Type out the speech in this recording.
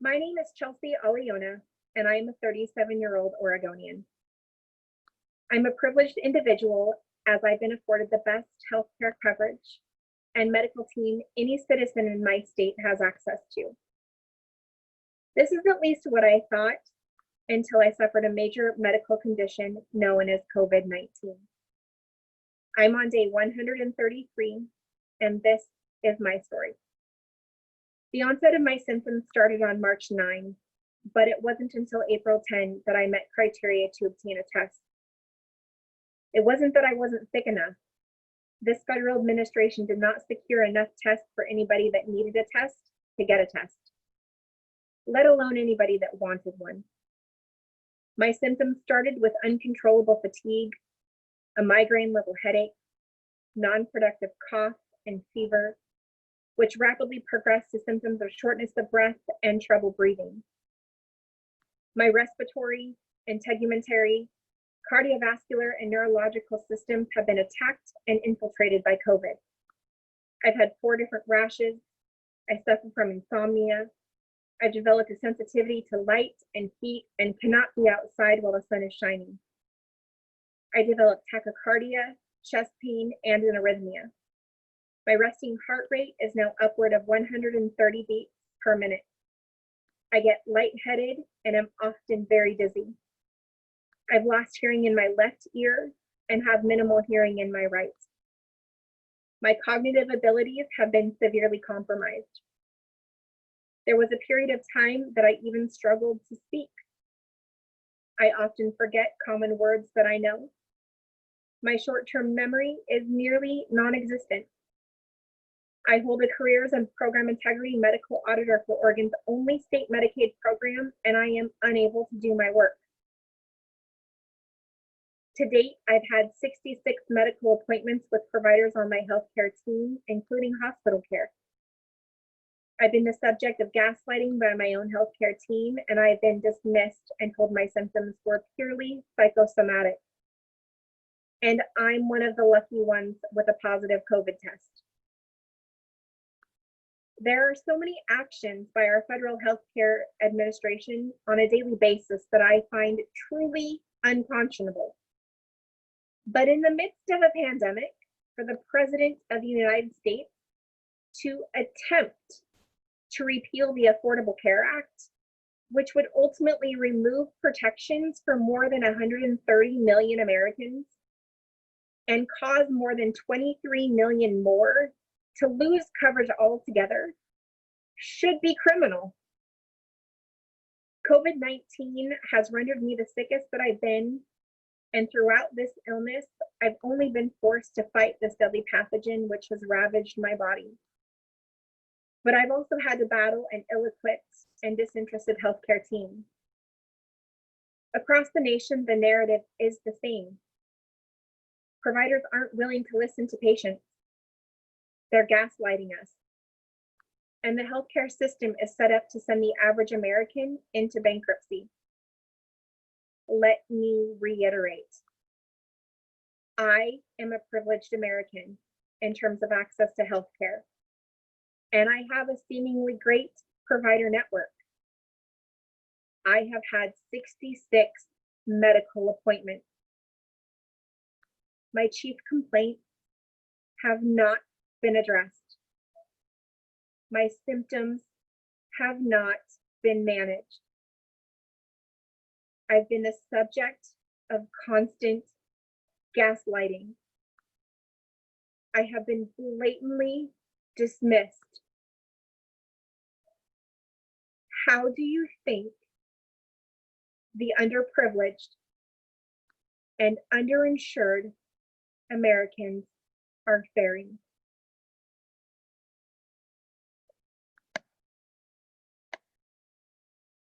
My name is Chelsea Aliona, and I am a 37-year-old Oregonian. I'm a privileged individual as I've been afforded the best healthcare coverage and medical team any citizen in my state has access to. This is at least what I thought until I suffered a major medical condition known as COVID-19. I'm on day 133, and this is my story. The onset of my symptoms started on March 9, but it wasn't until April 10 that I met criteria to obtain a test. It wasn't that I wasn't sick enough. This federal administration did not secure enough tests for anybody that needed a test to get a test, let alone anybody that wanted one. My symptoms started with uncontrollable fatigue, a migraine-level headache, non-productive cough, and fever, which rapidly progressed to symptoms of shortness of breath and trouble breathing. My respiratory, integumentary, cardiovascular, and neurological systems have been attacked and infiltrated by COVID. I've had 4 different rashes. I suffer from insomnia. I've developed a sensitivity to light and heat and cannot be outside while the sun is shining. I developed tachycardia, chest pain, and an arrhythmia. My resting heart rate is now upward of 130 beats per minute. I get lightheaded and am often very dizzy. I've lost hearing in my left ear and have minimal hearing in my right. My cognitive abilities have been severely compromised. There was a period of time that I even struggled to speak. I often forget common words that I know. My short-term memory is nearly non-existent. I hold a career as a program integrity medical auditor for Oregon's only state Medicaid program, and I am unable to do my work. To date, I've had 66 medical appointments with providers on my healthcare team, including hospital care. I've been the subject of gaslighting by my own healthcare team, and I've been dismissed and told my symptoms were purely psychosomatic. And I'm one of the lucky ones with a positive COVID test. There are so many actions by our federal healthcare administration on a daily basis that I find truly unconscionable. But in the midst of a pandemic, for the President of the United States to attempt to repeal the Affordable Care Act, which would ultimately remove protections for more than 130 million Americans and cause more than 23 million more to lose coverage altogether, should be criminal. COVID-19 has rendered me the sickest that I've been, and throughout this illness, I've only been forced to fight this deadly pathogen which has ravaged my body. But I've also had to battle an ill-equipped and disinterested healthcare team. Across the nation, the narrative is the same. Providers aren't willing to listen to patients. They're gaslighting us. And the healthcare system is set up to send the average American into bankruptcy. Let me reiterate. I am a privileged American in terms of access to healthcare, and I have a seemingly great provider network. I have had 66 medical appointments. My chief complaints have not been addressed. My symptoms have not been managed. I've been the subject of constant gaslighting. I have been blatantly dismissed. How do you think the underprivileged and underinsured Americans are faring?